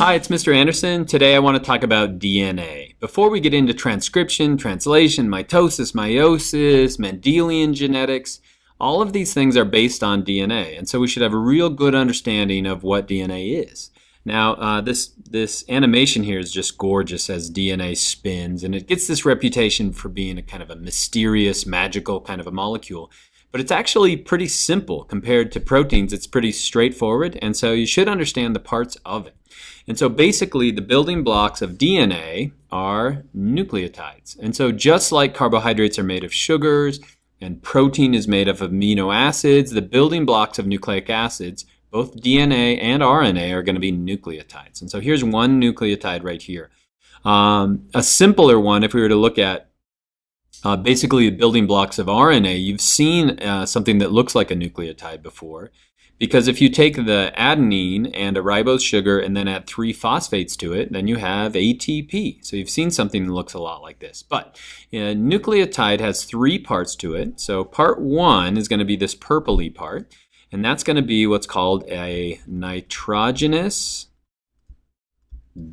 Hi, it's Mr. Anderson. Today I want to talk about DNA. Before we get into transcription, translation, mitosis, meiosis, Mendelian genetics, all of these things are based on DNA, and so we should have a real good understanding of what DNA is. Now, this animation here is just gorgeous as DNA spins, and it gets this reputation for being a kind of a mysterious, magical kind of a molecule. But it's actually pretty simple compared to proteins. It's pretty straightforward, and so you should understand the parts of it. And so basically the building blocks of DNA are nucleotides. And so just like carbohydrates are made of sugars and protein is made of amino acids, the building blocks of nucleic acids, both DNA and RNA, are going to be nucleotides. And so here's one nucleotide right here. A simpler one, if we were to look at basically the building blocks of RNA, you've seen something that looks like a nucleotide before. Because if you take the adenine and a ribose sugar and then add 3 phosphates to it, then you have ATP. So you've seen something that looks a lot like this. But a nucleotide has 3 parts to it. So part 1 is going to be this purpley part. And that's going to be what's called a nitrogenous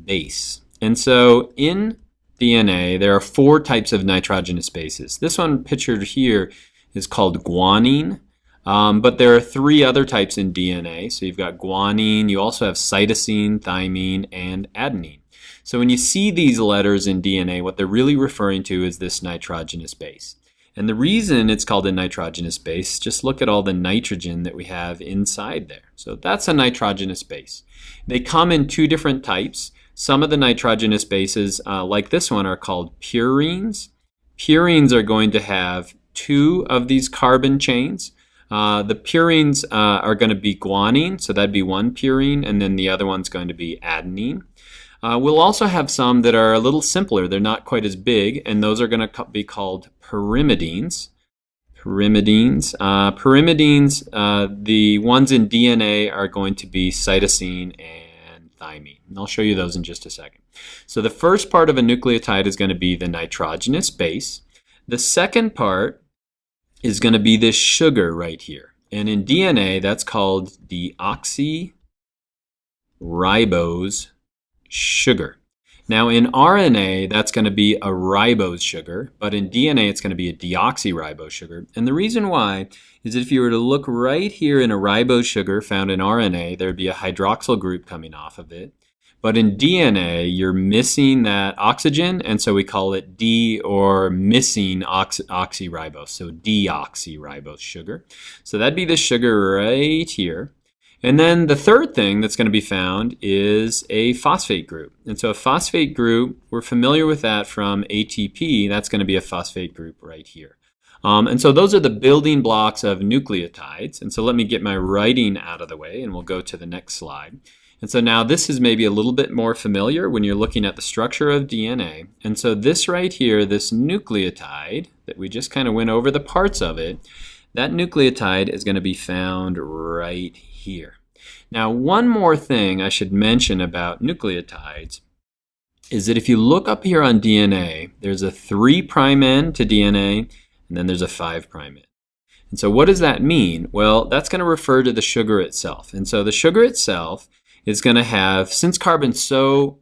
base. And so in DNA, there are 4 types of nitrogenous bases. This one pictured here is called guanine. But there are 3 other types in DNA. So you've got guanine, you also have cytosine, thymine, and adenine. So when you see these letters in DNA, what they're really referring to is this nitrogenous base. And the reason it's called a nitrogenous base, just look at all the nitrogen that we have inside there. So that's a nitrogenous base. They come in 2 different types. Some of the nitrogenous bases, like this one, are called purines. Purines are going to have 2 of these carbon chains. The purines are going to be guanine, so that'd be one purine, and then the other one's going to be adenine. We'll also have some that are a little simpler. They're not quite as big, and those are going to be called pyrimidines. Pyrimidines, the ones in DNA are going to be cytosine and thymine. And I'll show you those in just a second. So the first part of a nucleotide is going to be the nitrogenous base. The second part is going to be this sugar right here. And in DNA, that's called deoxyribose sugar. Now in RNA, that's going to be a ribose sugar, but in DNA, it's going to be a deoxyribose sugar. And the reason why is that if you were to look right here in a ribose sugar found in RNA, there'd be a hydroxyl group coming off of it. But in DNA, you're missing that oxygen, and so we call it or missing oxyribose, so deoxyribose sugar. So that'd be the sugar right here. And then the third thing that's going to be found is a phosphate group. And so a phosphate group, we're familiar with that from ATP. That's going to be a phosphate group right here. And so those are the building blocks of nucleotides. And so let me get my writing out of the way, and we'll go to the next slide. And so now this is maybe a little bit more familiar when you're looking at the structure of DNA. And so this right here, this nucleotide that we just kind of went over the parts of it, that nucleotide is going to be found right here. Now, one more thing I should mention about nucleotides is that if you look up here on DNA, there's a 3' end to DNA, and then there's a 5' end. And so what does that mean? Well, that's going to refer to the sugar itself. And so the sugar itself is going to have, since carbon's so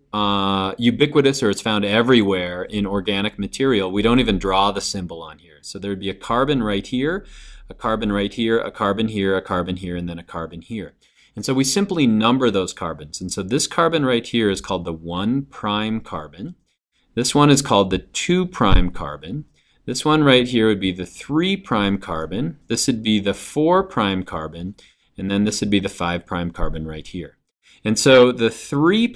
ubiquitous, or it's found everywhere in organic material, we don't even draw the symbol on here. So there'd be a carbon right here, a carbon right here, a carbon here, a carbon here, and then a carbon here. And so we simply number those carbons. And so this carbon right here is called the 1' carbon. This one is called the 2' carbon. This one right here would be the 3' carbon. This would be the 4' carbon. And then this would be the 5' carbon right here. And so the 3'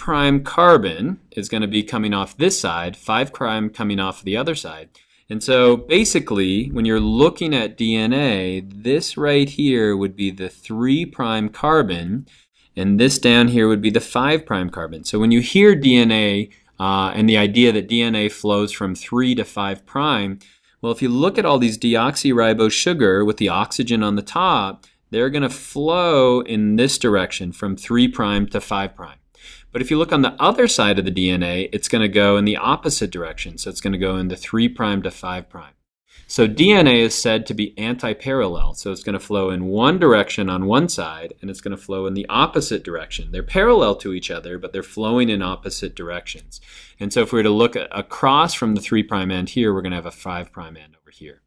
carbon is going to be coming off this side, 5' coming off the other side. And so basically, when you're looking at DNA, this right here would be the 3' carbon, and this down here would be the 5' carbon. So when you hear DNA and the idea that DNA flows from 3 to 5', well, if you look at all these deoxyribose sugar with the oxygen on the top, they're going to flow in this direction from 3' to 5'. But if you look on the other side of the DNA, it's going to go in the opposite direction. So it's going to go in the 3' to 5'. So DNA is said to be anti-parallel. So it's going to flow in one direction on one side, and it's going to flow in the opposite direction. They're parallel to each other, but they're flowing in opposite directions. And so if we were to look across from the 3' end here, we're going to have a 5' end over here.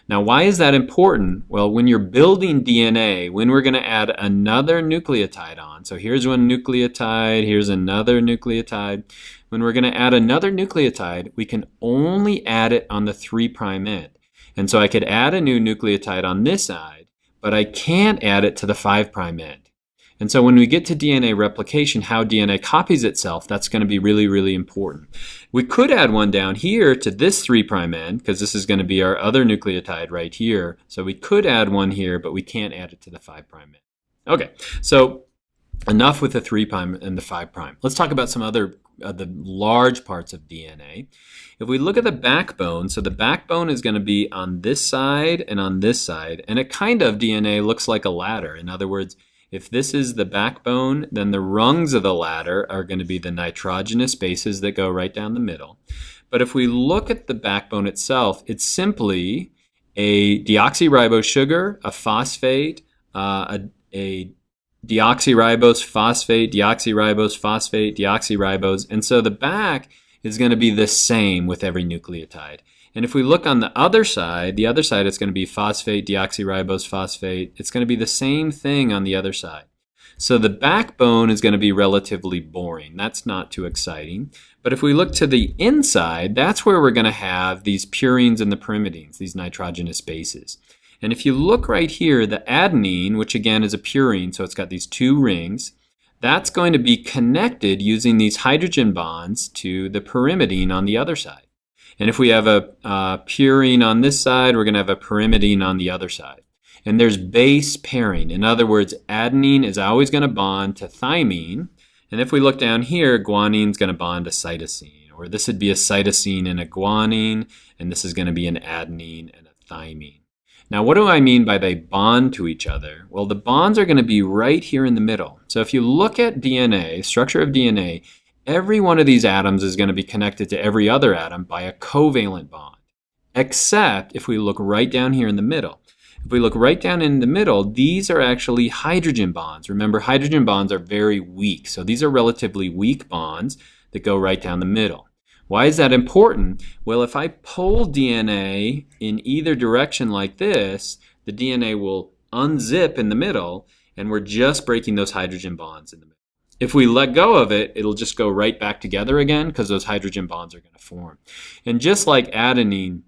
Now, why is that important? Well, when you're building DNA, when we're going to add another nucleotide on, so here's one nucleotide, here's another nucleotide. When we're going to add another nucleotide, we can only add it on the 3' end. And so I could add a new nucleotide on this side, but I can't add it to the 5' end. And so when we get to DNA replication, how DNA copies itself, that's going to be really, really important. We could add one down here to this 3' end, because this is going to be our other nucleotide right here. So we could add one here, but we can't add it to the 5' end. Okay, so enough with the 3' and the 5'. Let's talk about some other the large parts of DNA. If we look at the backbone, so the backbone is going to be on this side and on this side, and it kind of, DNA looks like a ladder. In other words, if this is the backbone, then the rungs of the ladder are going to be the nitrogenous bases that go right down the middle. But if we look at the backbone itself, it's simply a deoxyribose sugar, a phosphate, a deoxyribose, phosphate, deoxyribose, phosphate, deoxyribose. And so the back is going to be the same with every nucleotide. And if we look on the other side it's going to be phosphate, deoxyribose, phosphate. It's going to be the same thing on the other side. So the backbone is going to be relatively boring. That's not too exciting. But if we look to the inside, that's where we're going to have these purines and the pyrimidines, these nitrogenous bases. And if you look right here, the adenine, which again is a purine, so it's got these 2 rings, that's going to be connected using these hydrogen bonds to the pyrimidine on the other side. And if we have a purine on this side, we're going to have a pyrimidine on the other side. And there's base pairing. In other words, adenine is always going to bond to thymine. And if we look down here, guanine is going to bond to cytosine. Or this would be a cytosine and a guanine, and this is going to be an adenine and a thymine. Now, what do I mean by they bond to each other? Well, the bonds are going to be right here in the middle. So if you look at DNA, structure of DNA, every one of these atoms is going to be connected to every other atom by a covalent bond, except if we look right down here in the middle. If we look right down in the middle, these are actually hydrogen bonds. Remember, hydrogen bonds are very weak. So these are relatively weak bonds that go right down the middle. Why is that important? Well, if I pull DNA in either direction like this, the DNA will unzip in the middle, and we're just breaking those hydrogen bonds in the middle. If we let go of it, it'll just go right back together again because those hydrogen bonds are going to form. And just like adenine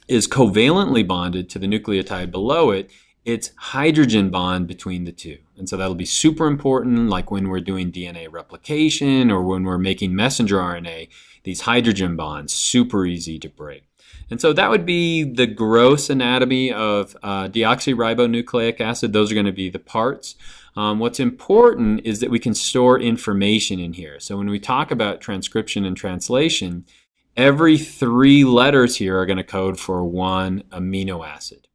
is covalently bonded to the nucleotide below it, it's hydrogen bond between the two. And so that'll be super important, like when we're doing DNA replication or when we're making messenger RNA, these hydrogen bonds, super easy to break. And so that would be the gross anatomy of deoxyribonucleic acid. Those are going to be the parts. What's important is that we can store information in here. So when we talk about transcription and translation, every 3 letters here are going to code for 1 amino acid.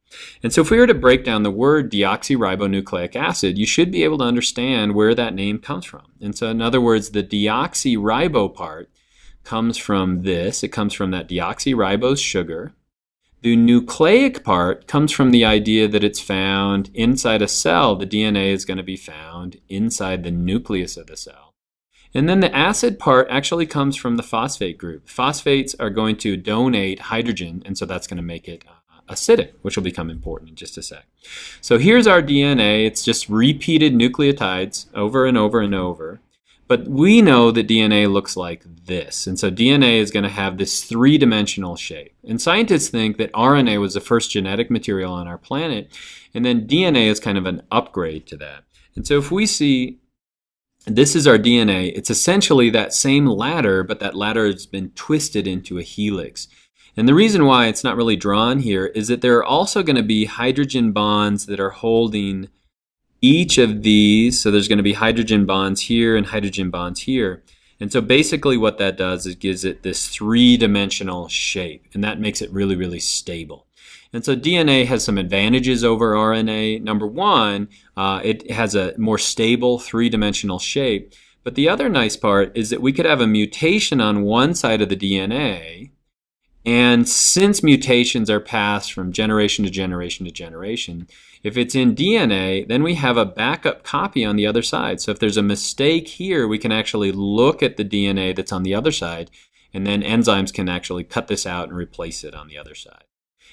And so if we were to break down the word deoxyribonucleic acid, you should be able to understand where that name comes from. And so in other words, the deoxyribo part comes from this. It comes from that deoxyribose sugar. The nucleic part comes from the idea that it's found inside a cell. The DNA is going to be found inside the nucleus of the cell. And then the acid part actually comes from the phosphate group. Phosphates are going to donate hydrogen, and so that's going to make it acidic, which will become important in just a sec. So here's our DNA. It's just repeated nucleotides over and over and over. But we know that DNA looks like this. And so DNA is going to have this 3-dimensional shape. And scientists think that RNA was the first genetic material on our planet, and then DNA is kind of an upgrade to that. And so if we see this is our DNA, it's essentially that same ladder, but that ladder has been twisted into a helix. And the reason why it's not really drawn here is that there are also going to be hydrogen bonds that are holding each of these. So there's going to be hydrogen bonds here and hydrogen bonds here. And so basically what that does is gives it this 3-dimensional shape, and that makes it really, really stable. And so DNA has some advantages over RNA. Number one, it has a more stable 3-dimensional shape. But the other nice part is that we could have a mutation on one side of the DNA, And since mutations are passed from generation to generation to generation, if it's in DNA, then we have a backup copy on the other side. So if there's a mistake here, we can actually look at the DNA that's on the other side, and then enzymes can actually cut this out and replace it on the other side.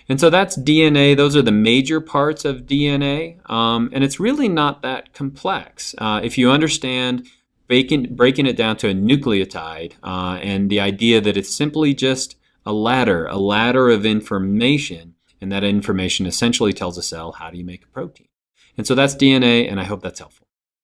And so that's DNA. Those are the major parts of DNA, and it's really not that complex. If you understand breaking it down to a nucleotide and the idea that it's simply just a ladder of information, and that information essentially tells a cell how do you make a protein. And so that's DNA, and I hope that's helpful.